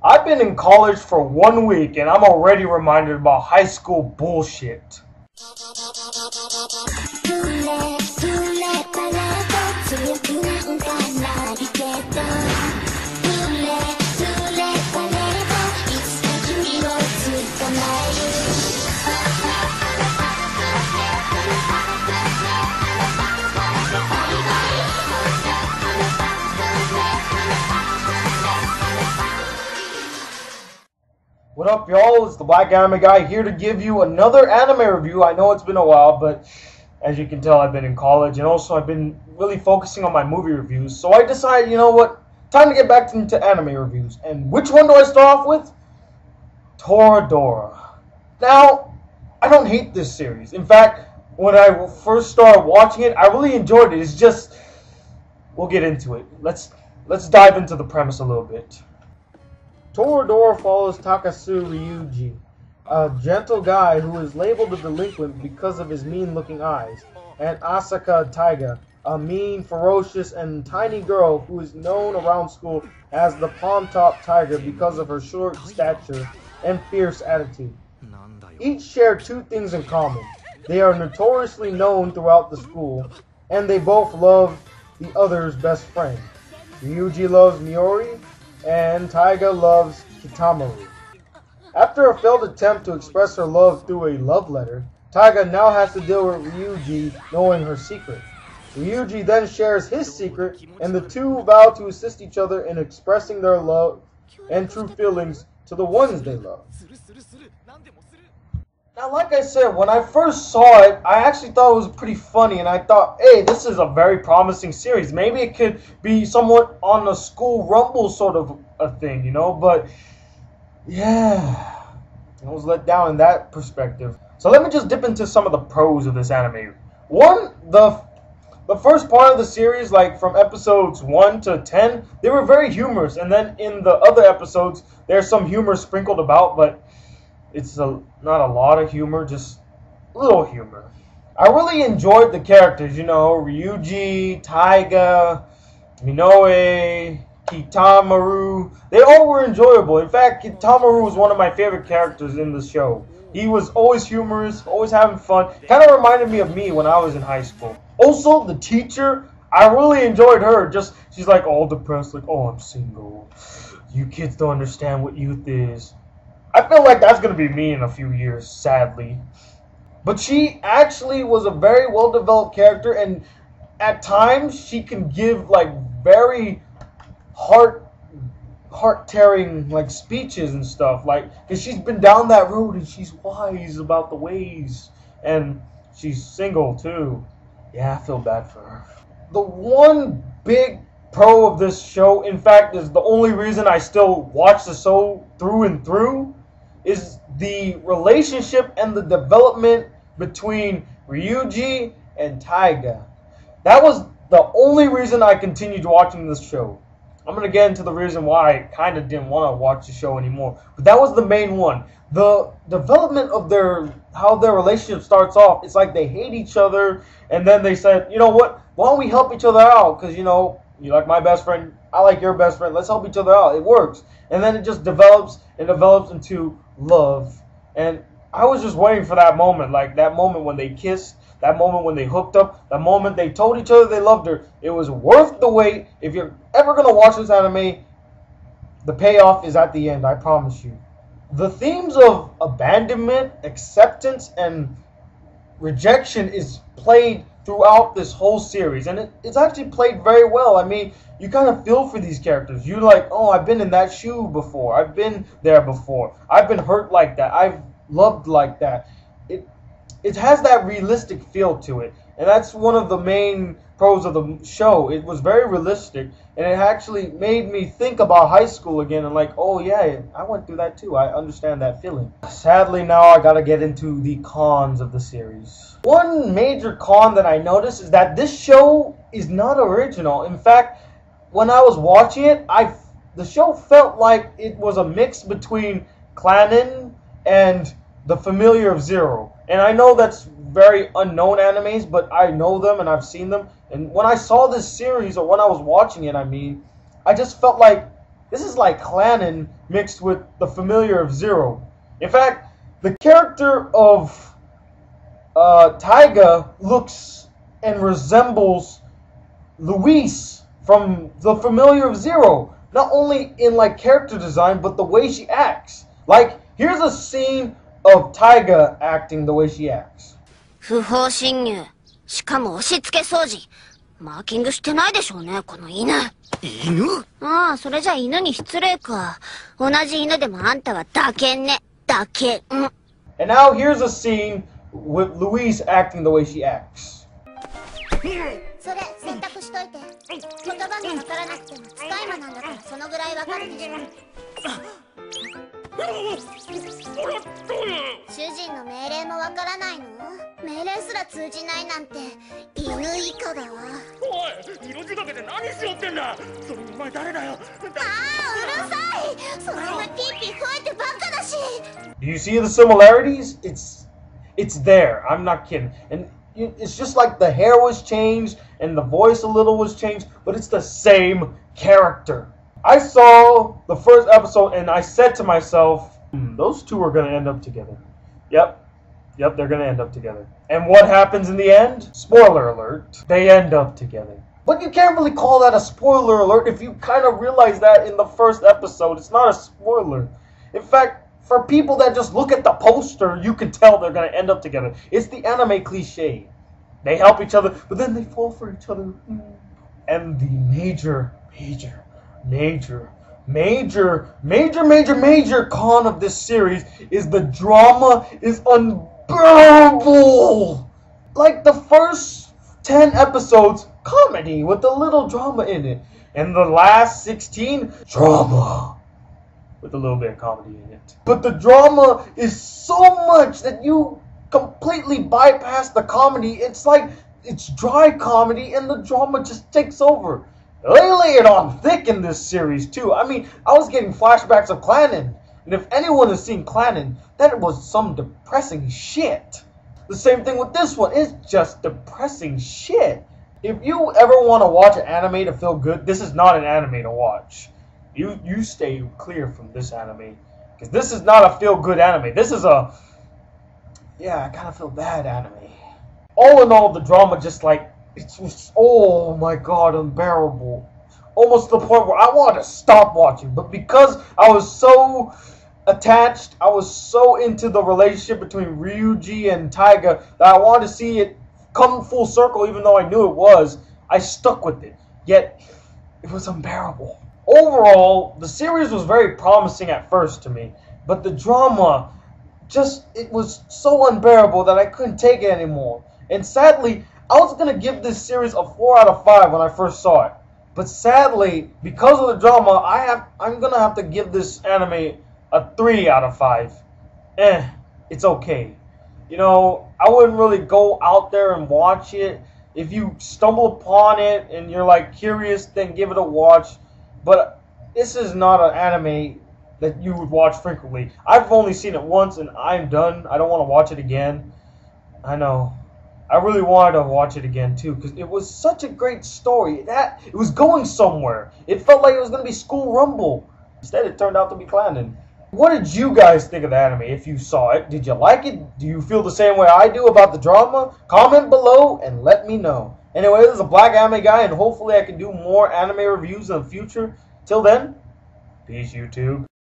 I've been in college for 1 week and I'm already reminded about high school bullshit. What up, y'all? It's the Black Anime Guy here to give you another anime review. I know it's been a while, but as you can tell, I've been in college, and also I've been really focusing on my movie reviews. So I decided, you know what? Time to get back into anime reviews. And which one do I start off with? Toradora. Now, I don't hate this series. In fact, when I first started watching it, I really enjoyed it. It's just, we'll get into it. Let's dive into the premise a little bit. Toradora follows Takasu Ryuji, a gentle guy who is labeled a delinquent because of his mean-looking eyes, and Asaka Taiga, a mean, ferocious, and tiny girl who is known around school as the Palm-Top Tiger because of her short stature and fierce attitude. Each share two things in common. They are notoriously known throughout the school, and they both love the other's best friend. Ryuji loves Miori, and Taiga loves Kitamaru. After a failed attempt to express her love through a love letter, Taiga now has to deal with Ryuji knowing her secret. Ryuji then shares his secret, and the two vow to assist each other in expressing their love and true feelings to the ones they love. Now, like I said, when I first saw it, I actually thought it was pretty funny, and I thought, hey, this is a very promising series. Maybe it could be somewhat on a school rumble sort of a thing, you know? But, yeah, I was let down in that perspective. So let me just dip into some of the pros of this anime. One, the first part of the series, like from episodes 1 to 10, they were very humorous. And then in the other episodes, there's some humor sprinkled about, but it's not a lot of humor, just a little humor. I really enjoyed the characters, you know, Ryuji, Taiga, Minoe, Kitamaru. They all were enjoyable. In fact, Kitamaru was one of my favorite characters in the show. He was always humorous, always having fun. Kind of reminded me of me when I was in high school. Also, the teacher, I really enjoyed her. Just, she's like all depressed, like, oh, I'm single. You kids don't understand what youth is. I feel like that's going to be me in a few years, sadly. But she actually was a very well-developed character, and at times she can give like very heart-tearing like speeches and stuff, like, because she's been down that road and she's wise about the ways, and she's single too. Yeah, I feel bad for her. The one big pro of this show, in fact, is the only reason I still watch the show through and through, is the relationship and the development between Ryuji and Taiga. That was the only reason I continued watching this show. I'm going to get into the reason why I kind of didn't want to watch the show anymore. But that was the main one. The development of how their relationship starts off, it's like they hate each other, and then they said, you know what, why don't we help each other out? Because, you know, you like my best friend, I like your best friend, let's help each other out. It works. And then it just develops and develops into love. And I was just waiting for that moment, like that moment when they kissed, that moment when they hooked up, that moment they told each other they loved her. It was worth the wait. If you're ever going to watch this anime, the payoff is at the end, I promise you. The themes of abandonment, acceptance, and rejection is played throughout this whole series, and it's actually played very well. I mean, you kind of feel for these characters. You're like, oh, I've been in that shoe before. I've been there before. I've been hurt like that. I've loved like that. It has that realistic feel to it, and that's one of the main pros of the show. It was very realistic, and it actually made me think about high school again, and like, oh yeah, I went through that too. I understand that feeling. Sadly, now I gotta get into the cons of the series. One major con that I noticed is that this show is not original. In fact, when I was watching it, the show felt like it was a mix between Clanin and The Familiar of Zero. And I know that's very unknown animes, but I know them and I've seen them. And when I saw this series, or when I was watching it, I mean, I just felt like This is like Clanin mixed with the familiar of Zero. In fact, the character of Taiga looks and resembles Luis from the familiar of Zero. Not only in like character design, but the way she acts. Like, here's a scene of Taiga acting the way she acts. 不法侵入。しかも押し付け掃除。マーキングしてないでしょうね、この犬。犬？ああ、それじゃ犬に失礼か。同じ犬でもあんたはだけね。だけ。And now here's a scene with Louise acting the way she acts. それ選択しといて。言葉がわからなくても使い魔なんだからそのぐらいわかるでしょ。主人の命令もわからないの？命令すら通じないなんて犬以下だわ。おい、色仕掛けで何しよってんだ。それにお前誰だよ。ああ、うるさい。そんなピーピー吠えてばっかだし。Do you see the similarities? It's there. I'm not kidding. And it's just like the hair was changed and the voice a little was changed, but it's the same character. I saw the first episode and I said to myself, those two are going to end up together. Yep, they're going to end up together. And what happens in the end? Spoiler alert. They end up together. But you can't really call that a spoiler alert if you kind of realize that in the first episode. It's not a spoiler. In fact, for people that just look at the poster, you can tell they're going to end up together. It's the anime cliche. They help each other, but then they fall for each other. And the major con of this series is the drama is unbearable. Like the first 10 episodes, comedy with a little drama in it. And the last 16, drama with a little bit of comedy in it. But the drama is so much that you completely bypass the comedy. It's like it's dry comedy and the drama just takes over. They lay it on thick in this series too. I mean, I was getting flashbacks of Clanin. And if anyone has seen Clanin, that was some depressing shit. The same thing with this one. It's just depressing shit. If you ever want to watch an anime to feel good, this is not an anime to watch. You stay clear from this anime. Because this is not a feel-good anime. This is a, yeah, I kind of feel bad anime. All in all, the drama just like, it was, oh my god, unbearable. Almost to the point where I wanted to stop watching. But because I was so attached, I was so into the relationship between Ryuji and Taiga that I wanted to see it come full circle even though I knew it was. I stuck with it. Yet, it was unbearable. Overall, the series was very promising at first to me. But the drama, just, it was so unbearable that I couldn't take it anymore. And sadly, I was going to give this series a 4 out of 5 when I first saw it. But sadly, because of the drama, I'm going to have to give this anime a 3 out of 5. It's okay. You know, I wouldn't really go out there and watch it. If you stumble upon it and you're like curious, then give it a watch. But this is not an anime that you would watch frequently. I've only seen it once and I'm done. I don't want to watch it again. I know. I really wanted to watch it again too because it was such a great story. It was going somewhere. It felt like it was going to be School Rumble. Instead, it turned out to be Clanin. What did you guys think of the anime if you saw it? Did you like it? Do you feel the same way I do about the drama? Comment below and let me know. Anyway, this is a Black Anime Guy and hopefully I can do more anime reviews in the future. Till then, peace YouTube.